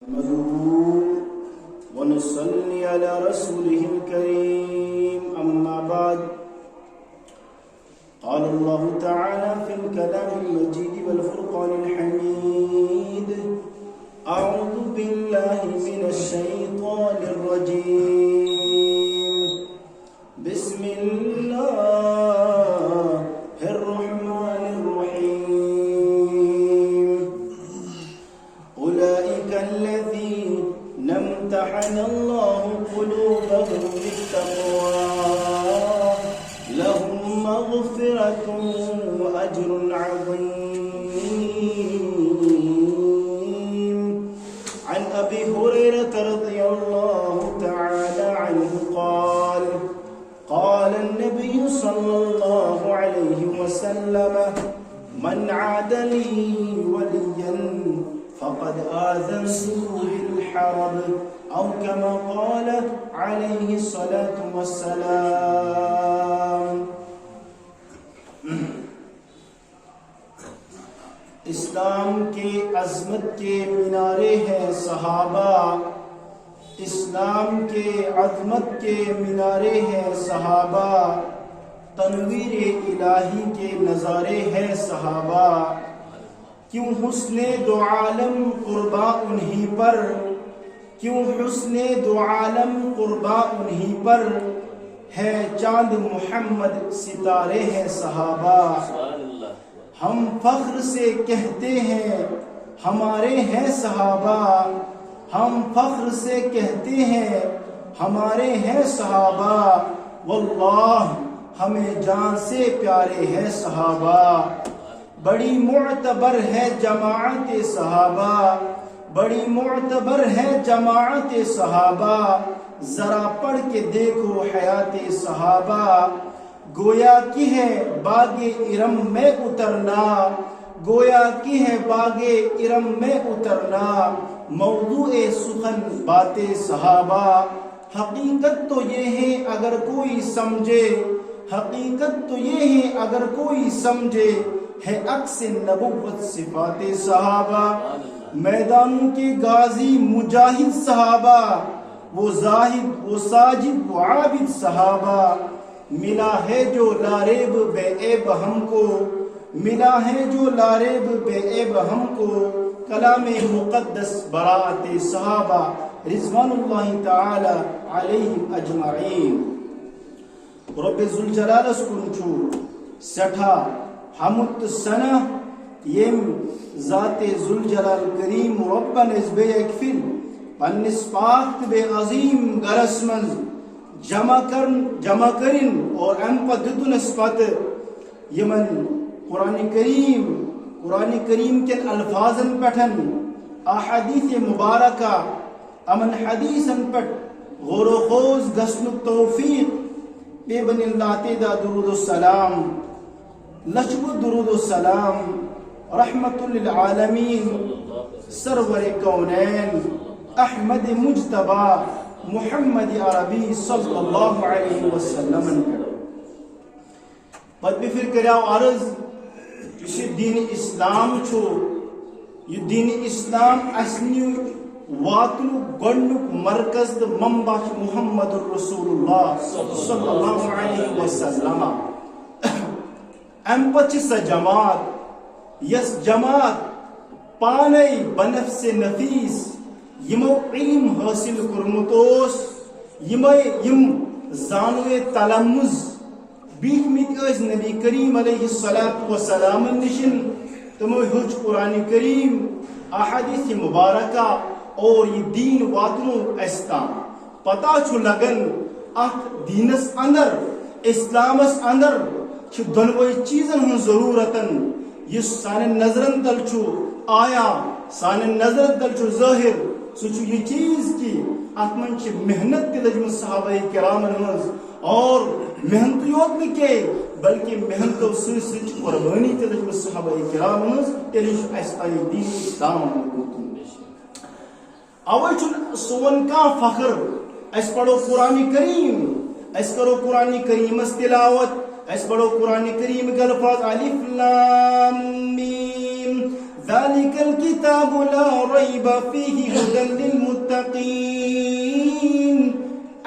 نحمده ونصلي على رسوله الكريم أما بعد قال الله تعالى في الكلام المجيد والفرقان الحميد أعوذ بالله من الشيطان الرجيم بسم الله الرحمن الرحيم أولئك الذين امتحن الله قلوبهم للتقوى لهم مغفرة وأجر عظيم عن أبي هريرة رضي الله تعالى عنه قال قال النبي صلى الله عليه وسلم من عاد لي وليا فقد آذنته بالحرب أو كما قال عليه الصلاة والسلام. اسلام کے عظمت کے مینارے ہیں صحابہ، اسلام کے عظمت کے مینارے ہیں صحابہ، تنویر الہی کے نظارے ہیں صحابہ. کیوں حسن دو عالم قربا انہی پر، کیوں حسن دو عالم قربا انہی پر، ہے چاند محمد ستارے ہیں صحابہ. ہم فخر سے کہتے ہیں ہمارے ہیں صحابہ، ہم فخر سے کہتے ہیں ہمارے ہیں صحابہ، واللہ ہمیں جان سے پیارے ہیں صحابہ. بڑی معتبر ہے جماعت صحابہ، بڑی معتبر ہے جماعت صحابہ، ذرا پڑھ کے دیکھو حیات صحابہ. گویا کی ہے باغ ارم میں اترنا، گویا کی ہے باغ ارم میں اترنا، موضوع سخن بات صحابہ. حقیقت تو یہ ہے اگر کوئی سمجھے، حقیقت تو یہ ہے اگر کوئی سمجھے، ہے عکس نبوت صفات صحابہ. میدانوں کے غازی مجاہد صحابہ، وہ زاہد وہ ساجد وہ عابد صحابہ. ملا ہے جو لاریب بے عیب ہم کو، ملا ہے جو لاریب بے عیب ہم کو، کلام مقدس براءت صحابہ رضوان اللہ تعالی علیہم اجمعین. رب ذوالجلال اسکنچو سٹھا حمد سنہ یم ذات ذوالجلال کریم ربن از بے اکفل پنس پاک بے عظیم گرس منز جمع کرن اور پا ددن اسپت یمن قرآن کریم کن الفاظن پٹھن احادیث مبارکہ امن حدیثن پٹ غور و خوض گسن توفیق بے بن اللہ تیدہ درود السلام، لشب درود السلام رحمت للعالمین سرور کونین احمد مجتبہ محمد عربی صلی اللہ علیہ وسلم. پت بفر کریاو عرض یہ دین اسلام چھو، یہ دین اسلام اسنی واتلو گنڈک مرکز منبع محمد رسول اللہ صلی اللہ علیہ وسلم. امپچ سا جماعت یس جماعت پانے بنفس نفیس یمو علم حاصل کرمتوس، یم زانوے تلمز بیٹھمت اس نبی کریم علیہ السلام نشن، تمو ہج قرآن کریم احادیث مبارکہ اور یہ دین واتنو استان پتا چھو لگن اخ دینس اندر اسلامس اندر چھ دنوئی چیزن ہن ضرورتن یہ سان نظرن تل چھو آیا، سان نظرن تل چھو ظاہر سوچو یہ چیز کی اتمن چھ محنت تی لجم صحابہ کرامن منز، اور محنت یوت نکے بلکہ محنت و سلسل قربانی تی لجم صحابہ کرامن منز تیلیش ایسائی دین اسلام مکوتن. اوہ چھن سون کا فخر اس پڑھو قرآن کریم، اس کرو قرآن کریم اس تلاوت، اس پڑھو قرآن کریم کے الفاظ الف لام میم ذالک الکتاب لا ریب فیہ ھدی للمتقین.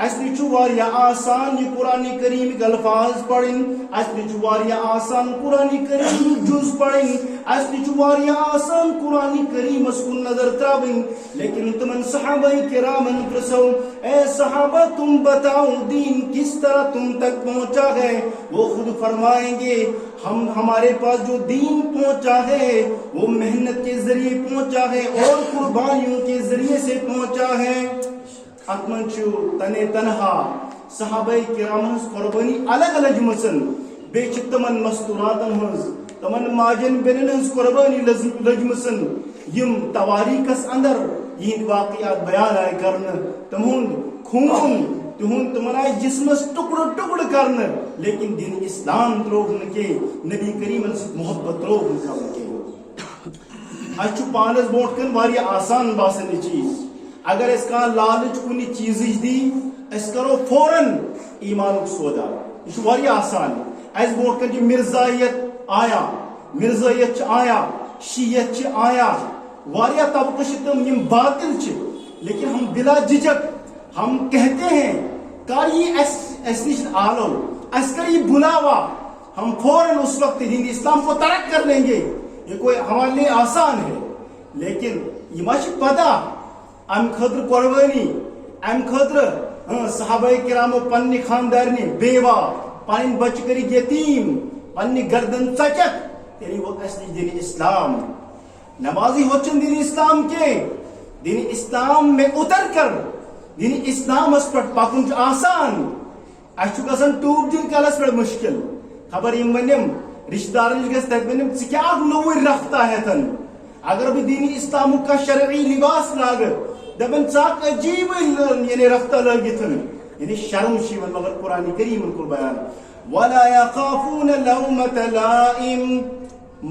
اسنی چھُ واریاہ آسان یہ قرآن کریم کے الفاظ پڑھن، اسنی چھُ واریاہ آسان قرآن کریم جز پڑھن، اسنی چھُ واریاہ آسان قرآن کریم اس کن نظر تراؤن. لیکن تمن صحابہ کرامن پرسو، اے صحابہ تم بتاؤ دین کس طرح تم تک پہنچا ہے؟ وہ خود فرمائیں گے ہمارے پاس جو دین پہنچا ہے وہ محنت کے ذریعے پہنچا ہے اور قربانیوں کے ذریعے سے پہنچا ہے. اتمن تنے تنہا صحابہ کرام ہز قربانی الگ الگ مچن، بیچ تمن مستوراتن ہز تمن ماجن بینن ہز قربانی لجمسن یم تواریخس اندر یہ واقعات بیان آئے کرن. تمہن خون تہن تمن آئے جسمس ٹکڑ ٹکڑ کرن، لیکن دین اسلام تروگ کے نبی کریم محبت تروگ کے. اچھو پانس بونٹ کن واریاہ آسان باسن چیز. اگر اس کا لالچ کنی چیز دی اس کرو فوراً ایمانک سودا، یہ واریاہ آسان. اس بونٹ کن مرزائیت آیا، مرزائیت آیا، شیعت آیا، واریاہ طبقہ تم یم باطل چھ، لیکن ہم بلا جھجک ہم کہتے ہیں کر یہ اس نش آلو، اس کا یہ بلاوا، ہم فوراً اس وقت دین اسلام کو ترک کر لیں گے. یہ کوئی ہمارے لیے آسان ہے، لیکن یہ مجھے پتا ام خطر قربانی، ام خطر صحابہ کرامو پنی خاندارنی بیوہ پن بچ کری یتیم پنی گردن ژچک تیری وہ اصلی دین اسلام. نمازی ہوچن دین اسلام کے، دین اسلام میں اتر کر دین اسلام اس پر پکن آسان، اچھو گسن ٹوب دن کالس پر مشکل. خبر یم ونیم رشتہ دارن گس تک ونیم ژٕ کیاہ نوٚوُے رفتہ ہیتن. اگر بھی دین اسلام کا شرعی لباس لاگ دپن ژاک عجیب یعنی رفتہ لگتن، یعنی شرم شیون. مگر قرآن کریم کو بیان ولا يخافون لومة لائم،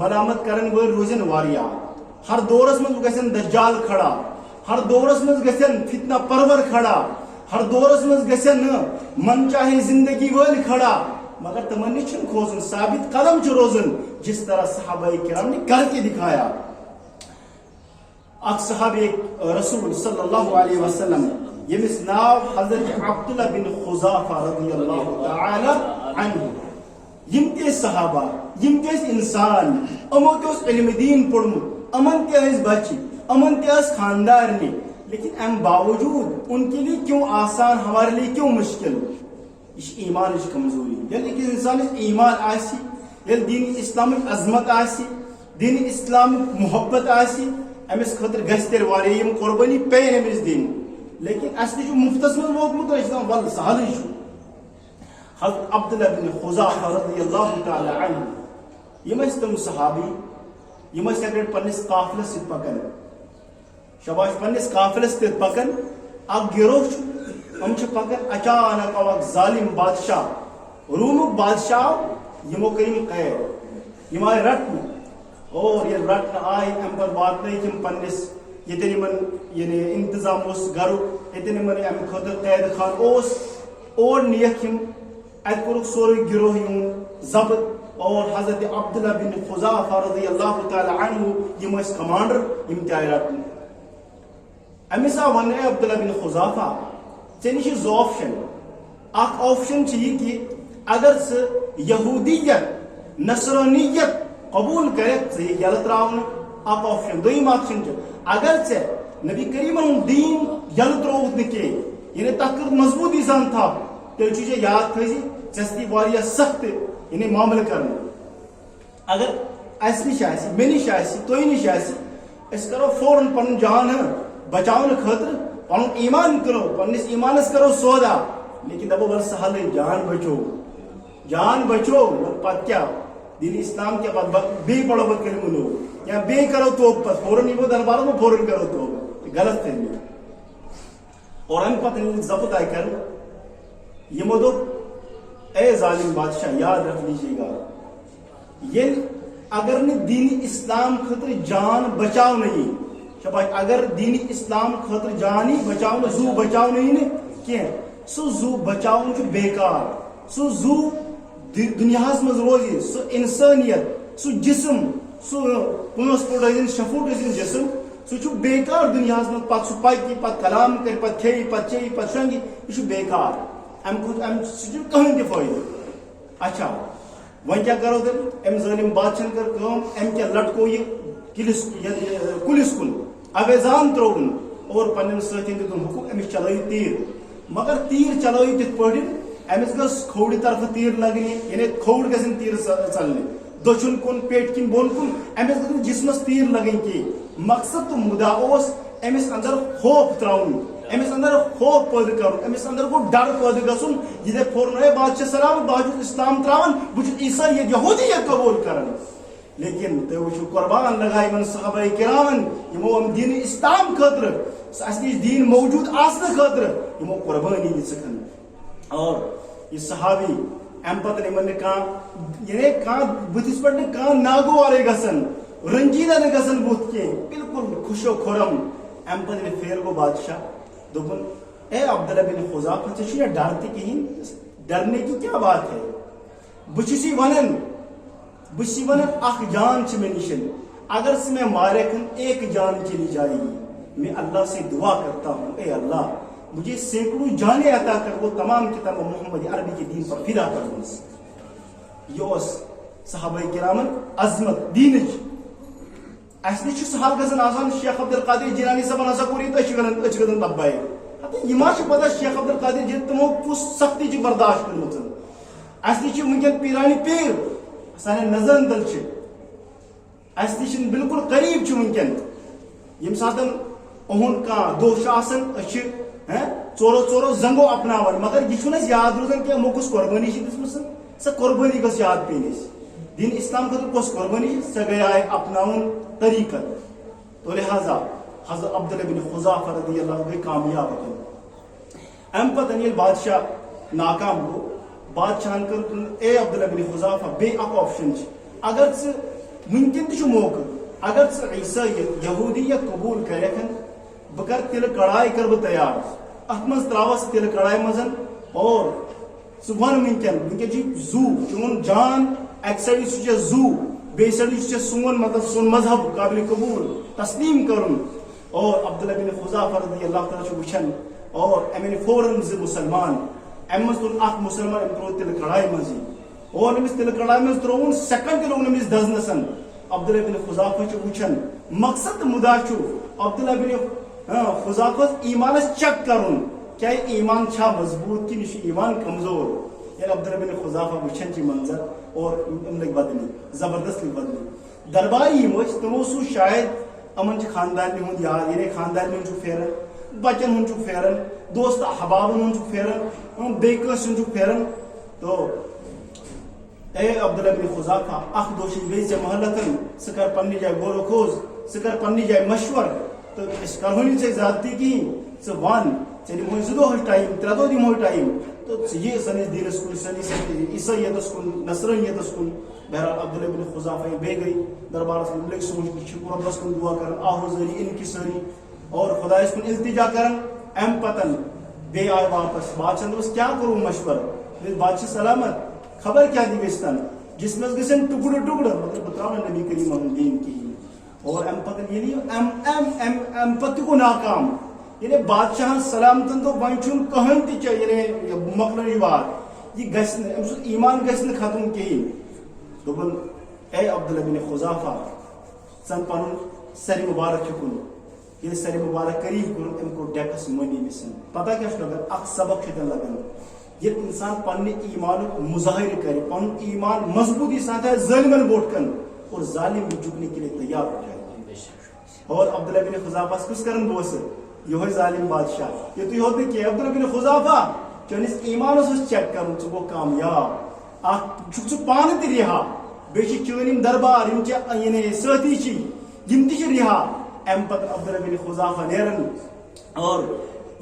ملامت کرن ول روزن واریاہ. ہر دورس من گژھن دجال کھڑا، ہر دورس من گژھن فتنہ پرور کھڑا، ہر دورس من گژھن من چاہے زندگی ول کھڑا، مگر تمن چھن کھوزن ثابت قدم چھ روزن جس طرح صحابہ کرام نے کر کے دکھایا. اک صحابی رسول صلی اللہ علیہ وسلم یمس ناو حضرت عبداللہ بن خزافہ رضی اللہ تعالی عنہ. یم تے صحابہ، یم تے انسان، امو تے علم دین پڑھمت، امن تے بچی، امن تے خاندارنی، لیکن ام باوجود ان کے لیے کیوں آسان ہمارے لیے کیوں مشکل؟ یہ ایمان کمزوری. یعنی کہ انسان ایمان آسی، یعنی دین اسلام عظمت آسی، دین اسلام محبت آسی، امس خاطر گھس تیل واریاہ قربانی پین امس دین. لیکن اس جو مفتس من ووتمت ول سہل. حضرت عبداللہ بن خزافہ رضی اللہ تعالی عنہ یم تم صحابی یم پنس قافلس ست پکان، شباش پنس قافلس ست پکان. اک گروہ ہم پکان، اچانک آو اک ظالم بادشاہ، رومک بادشاہ، یمو کریم قید، یم آئے رٹن. اور یہ رٹن آئی ام پر واتن تم پنس یتن یعنی انتظام اس گھر یتن ام خاطر قید خان اس اور نیک ات کورک سورے گروہ یون ضبط. اور حضرت عبداللہ بن خزافہ رضی اللہ تعالی عنہ یم کمانڈر یم تہ رٹن. امس آ ون عبداللہ بن خزافہ ژے نش زٕ آپشن. اخ آپشن یہ کہ اگر ژٕ یہودیت نصرانیت قبول کرت ژٕ یل تراون، اک آپشن. دویم آپشن اگر ژے نبی کریم دین یل تروت نی یعنی تک مضبوطی سان تھا تیل ژے یاد تھی ژی واریاہ سخت یعنی معاملہ کرنا. اگر اس نش مے نش تھی نش اس کرو فوراً پن جان بچاؤ خاطر پن ایمان کرو، پنس ایمانس کرو سودا. لیکن دپو بل سہل جان بچو، جان بچو. پتہ کیا دین اسلام کے بعد بی پڑھو پتہ کلمہ نو یا بی کرو تو فوراً یہ درباروں میں فوراً کرو تو غلط تھے. اور ہم پتہ ضبط آئے کر یہ مدو اے ظالم بادشاہ یاد رکھ لیجیے گا، یہ اگر نے دین اسلام خاطر جان بچاؤ نہیں شباش، اگر دین اسلام خاطر جان ہی بچاؤ زو بچاؤ نہیں کی سو زو بچاؤ بیکار. سو زو دنیا مز روزی سو انسانیت سو جسم پانچ فٹ ٲسِن 6 فٹ ٲسِن جسم سُہ چھُ بیکار دُنیاہس منٛز پتہٕ سُہ پکہِ پتہٕ کلام کرِ پتہٕ کھیٚیہِ پتہٕ چیٚیہِ پتہٕ شۄنگہِ یہِ چھُ بیکار سُہ چھُنہٕ کٕہٕنۍ تہِ فٲیدٕ. اچھا وۄنۍ کیٛاہ کرو تیٚلہِ أمۍ ظٲلِم بادشاہن کٔر کٲم أمۍ کیٛاہ لٹکو یہِ کُلِس کُن اویزان ترٛووُن اور پننٮ۪ن سۭتٮ۪ن دِتُن حُکم أمِس چلٲیِو تیٖر مگر تیٖر چلٲیِو تِتھ پٲٹھۍ أمِس گٔژھ کھوورِ طرفہٕ تیٖر لگنہِ یعنی کھووُر گژھن تیٖر ژلنہِ دٔچھُن کُن پیٹہِ کِنۍ بۄن کُن أمِس گٔژھ نہٕ جسمس تیٖر لگٕنۍ کینٛہہ مقصد تہٕ مُدا اوس أمِس انٛدر خوف ترٛاوُن أمِس انٛدر خوف پٲدٕ کرُن أمِس انٛدر گوٚو ڈر پٲدٕ گژھُن یہِ دپہِ پھورنٲے بادشاہ سلام بہٕ چھُس اسلام ترٛاوان بہٕ چھُس عیسٲیت یہوٗدیت قبوٗل کران لیکن تُہۍ وٕچھِو قۄربان لگایہِ یِمن صحابہ کرامن یِمو أمۍ دیٖنہِ اسلام خٲطرٕ اسہِ نِش دیٖن موجوٗد آسنہٕ خٲطرٕ یِمو قۄربٲنی دِژٕکھ اور یہِ صحابی امہِ پتہٕ یِمن نہٕ کانٛہہ یعنی کانٛہہ بٕتھِس پٮ۪ٹھ نہٕ کانٛہہ ناگوارٕے گژھان رنجیدہ نہٕ گژھان بُتھ کینٛہہ بالکل خوشو خُرم امہِ پتہٕ ییٚلہِ پھیرٕ گوٚو بادشاہ دوٚپُن اے عبداللہ بن حذافہ ژےٚ چھُے نہ ڈر تہِ کِہیٖنۍ ڈرنے کی کیا بات ہے بہٕ چھُس یہِ ونان اکھ جان چھِ مےٚ نِش اگر ژٕ مےٚ مارکھ ایک جان چلی جائے گی میں اللہ سے دعا کرتا ہوں اے اللہ مجھے سینکڑوں جانیں عطا کر وہ تمام کتاب محمد عربی کے دین پر فدا کر دوں یہ اوس صحابہ کرامن عظمت دینٕچ اسہِ نِش چھُ سہل گژھان آسان شیخ عبدالقادر جیلانی صٲبن ہسا کوٚر یہِ تہٕ أسۍ چھِ گژھان لبیک یہِ ما چھِ پتہ شیخ عبدالقادر جیلانی تِمو کُس سختی چھِ برداشت کٔرمٕژ اسہِ نِش چھِ وٕنکیٚن پیٖرانہِ پیٖر سانٮ۪ن نظرن تل چھِ اسہِ نِش بالکل قریٖب چھِ وٕنکیٚن ییٚمہِ ساتہٕ اُہُنٛد کانٛہہ دۄہ چھُ آسان أسۍ چھِ ژورو زنگو اپناوان مگر یہ چھُنہٕ اَسہِ یاد روزان کینٛہہ یِمو کُس قۄربٲنی چھِ دِژمٕژ سۄ قۄربٲنی گٔژھ یاد پیٚنۍ اَسہِ دین اسلام خٲطرٕ کۄس قۄربٲنی چھِ سۄ گٔیے اپناوُن طریٖقت تو لہٰذا حضرت عبداللہ بن حذافہ رضی اللہ گٔے کامیاب امہِ پتہٕ ییٚلہِ بادشاہ ناکام گوٚو بادشاہن کٔر اے عبداللہ بن حذافہ بیٚیہِ اکھ آپشن چھِ اگر ژٕ وٕنکیٚن تہِ چھُ موقعہٕ اگر ژٕ عیسٲیت یہوٗدیت قبوٗل کرکھ بہٕ کرٕ تِلہٕ کڑاے کرٕ بہٕ تیار اتھ منٛز تراوس تِلہٕ کڑاے منٛز اور ژٕ ون وٕنکیٚن چھُ زوٗ چون جان اکہِ سایڈٕ سُہ چھُ زوٗ بیٚیہِ سایڈٕ سُہ چھُ سون مطلب سون مذہب قابلِ قبوٗل تسلیٖم کرُن اور عبداللہ بن حذافہ رضی اللہ تعالیٰ چھُ وٕچھان اور أمۍ أنۍ فوراً زٕ مُسلمان امہِ منٛز تُل اکھ مُسلمان أمۍ ترٛوو تِلہٕ کڑاے منٛزٕے اور أمِس تِلہٕ کڑاے منٛز ترٛووُن سیکنڈ تہِ لوٚگ نہٕ أمِس دزنس عبداللہ بن حذافہ چھُ وٕچھان مقصد تہٕ مُدا چھُ عبداللہ بن حذافہ ایمانس چیک کرُن کیا ایمان چھا مضبوط کِنہٕ یہِ چھُ ایمان کمزور ییٚلہِ عبداللہ بن حذافہ وٕچھان چھِ منظر اور یِم لٔگۍ بدلہِ زبردست لٔگۍ بدلہِ درباری یِم ٲسۍ تِمو سوٗز شاید یِمن چھُ خاندارنہِ ہُنٛد یاد یعنی خاندارنہِ ہُنٛد چھُکھ پھیران بچن ہُنٛد چھُکھ پھیران دوست احبابن ہُنٛد چھُکھ پھیران بیٚیہِ کٲنٛسہِ ہُنٛد چھُکھ پھیران تو اے عبداللہ بن حذافہ اکھ دۄہ چھِ بیٚیہِ ژےٚ مہلتن ژٕ کر پننہِ جایہِ غور و خوض ژٕ کر پننہِ جایہِ مشور تہٕ أسۍ کرہو نہٕ ژےٚ زیادتی کِہیٖنۍ ژٕ ون ژےٚ دِمہوے 2 دۄہ ٹایم 3 دۄہ دِمہوے ٹایم تہٕ ژٕ یہِ سٲنِس دیٖنس کُن سٲنِس عیسٲیتس کُن نصرٲنیتس کُن بہرحال عبداللہ بن حذافہ بیٚیہِ گٔے دربارس منٛز لٔگۍ سونٛچ چھِ رۄبس کُن دعا کران آہوزٲری انکسٲری اور خۄدایس کُن التجا کران امہِ پتن بیٚیہِ آے واپس بادشاہن دوٚپُس کیٛاہ کوٚروٕ مشور بادشاہ سلامت خبر کیٛاہ تہِ گژھِ تن جسمس گژھن ٹُکڑٕ ٹُکڑٕ مگر بہٕ تراو نہٕ نبی کریم ہُنٛد دیٖن کِہیٖنۍ اور امہِ پتہٕ ییٚلہِ یہِ امہِ پتہٕ تہِ گوٚو ناکام یعنی بادشاہن سلامتن دوٚپ وۄنۍ چھُنہٕ کٕہٕنۍ تہِ یعنی مۄکلٲو یہِ وات یہِ گژھِ نہٕ أمۍ سُنٛد ایمان گژھِ نہٕ ختم کِہیٖنۍ دوٚپُن اے عبداللہ بن حذافہ ژن پنُن سرِ مُبارک ہیوٚکُن ییٚلہِ سرِ مُبارک قریٖب کوٚرُن أمۍ کوٚر ڈیکس مٔنی أمِس پتہ کیٛاہ چھُ لگان اکھ سبق چھُ تٔمۍ لگان ییٚلہِ اِنسان پننہِ ایمانُک مُظٲہرٕ کرِ پنُن ایمان مضبوٗطی سان تھاوِ ظٲلمن برونٛٹھ کن اور ظالم جُکنے کے لیے تیار ہو جائے اور عبداللہ بن حذافہس کُس کران بوسہٕ یِہوے ظالم بادشاہ یُتُے ہوت نہٕ کینٛہہ عبداللہ بن حذافہ چٲنِس ایمانس اوس چیک کرُن ژٕ گوٚو کامیاب اکھ چھُکھ ژٕ پانہٕ تہِ رِہا بیٚیہِ چھِ چٲنۍ یِم دربار یِم ژےٚ یعنی سٲتھی چھِ یِم تہِ چھِ رِہا امہِ پتہٕ عبداللہ بن حذافہ نیران اور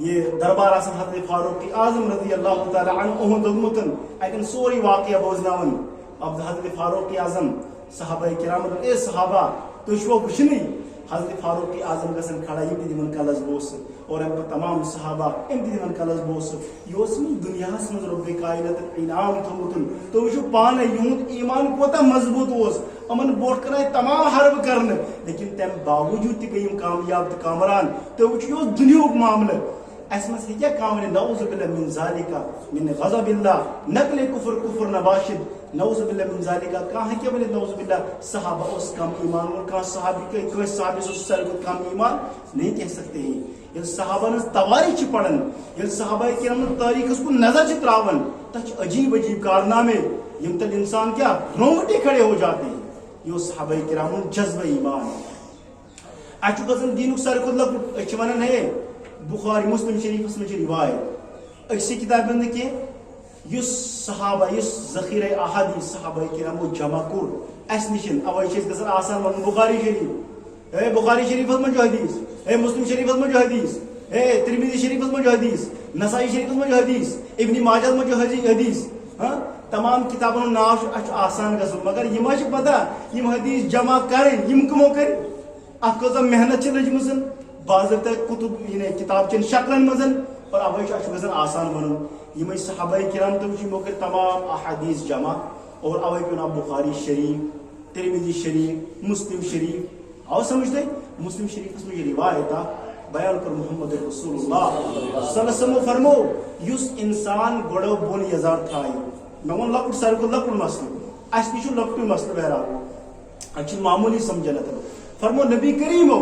یہ دربار آسان حضرت فاروق اعظم رضی اللہ تعالیٰ عنہ اُہُنٛد دوٚپمُتن اتٮ۪ن سورُے واقعہ بوزناوان حضرت فاروق اعظم صحابہ کرامن اے صحابہ تُہۍ چھُوا وٕچھنٕے حضرت فاروق اعظم گژھان کھڑا یِم تہِ دِوان کلس بوسہٕ اور امہِ پتہٕ تمام صحابہ یِم تہِ دِوان کلس بوسہٕ یہِ اوس دُنیاہس منٛز رۄبِ کایناتن انعام تھوٚمُت تُہۍ وٕچھِو پانے یِہُنٛد ایمان کوتاہ مضبوٗط اوس امن بوٹ کرائے تمام حرب کرنے لیکن تم باوجود تہ گئی کامیاب تو کامران تو وچھو دنیا معاملہ اس میں سے کیا کام نعوذ باللہ من ذالک من غضب اللہ نقل کفر کفر نباشد نعوذ باللہ من ذالک کہاں کیا بولے نعوذ باللہ صحابہ اس کم ایمان اور کہاں صحابی کوئی صحابی سے سارے کم ایمان نہیں کہہ سکتے ہیں یہ صحابہ نے تواریخ پڑھن یہ صحابہ کرام تاریخ اس کو نظر سے تراون تچ عجیب عجیب کارنامے یم تک انسان کیا رونگٹے کھڑے ہو جاتے ہیں یہ صحابہ کرام جذبہ ایمان اچھو گزن دینک سارے کو لگ اچھوانا ہے بخاری مسلم شریف میں روایت اسی کتاب میں کہ یس صحابہ یس ذخیرہ احادیث صحابہ کرام جمع کور اس نشن اوے چیز گزر آسان ون بخاری شریف اے بخاری شریف میں جو حدیث اے مسلم شریف میں جو حدیث اے ترمذی شریف میں جو حدیث نسائی شریف میں جو حدیث ابن ماجہ میں جو حدیث ہاں تمام کتابوں ناو آسان گژھن مگر یہ ما پتہ یم حدیث جمع کریں یم کمو کر ات کۭژاہ محنت چھ لجمژن باضابطہ کتب یعنی کتاب چن شکلن مزن اور اوے چھ گژھن آسان ونن یم صحابہ کرام تم چھ کر تمام احادیث جمع اور اوے پیو بخاری شریف ترمذی شریف مسلم شریف آو سمجھتے مسلم شریف میں یہ روایت بیان کر محمد رسول اللہ صلی اللہ علیہ وسلم فرمو یس انسان گوڑو بون یزار تھائی میں ون لکٹ سارے کو لکٹ مسئلہ اس نش لکٹ مسئلہ بہرحال اچھا معمولی سمجھنا تھا فرمو نبی کریم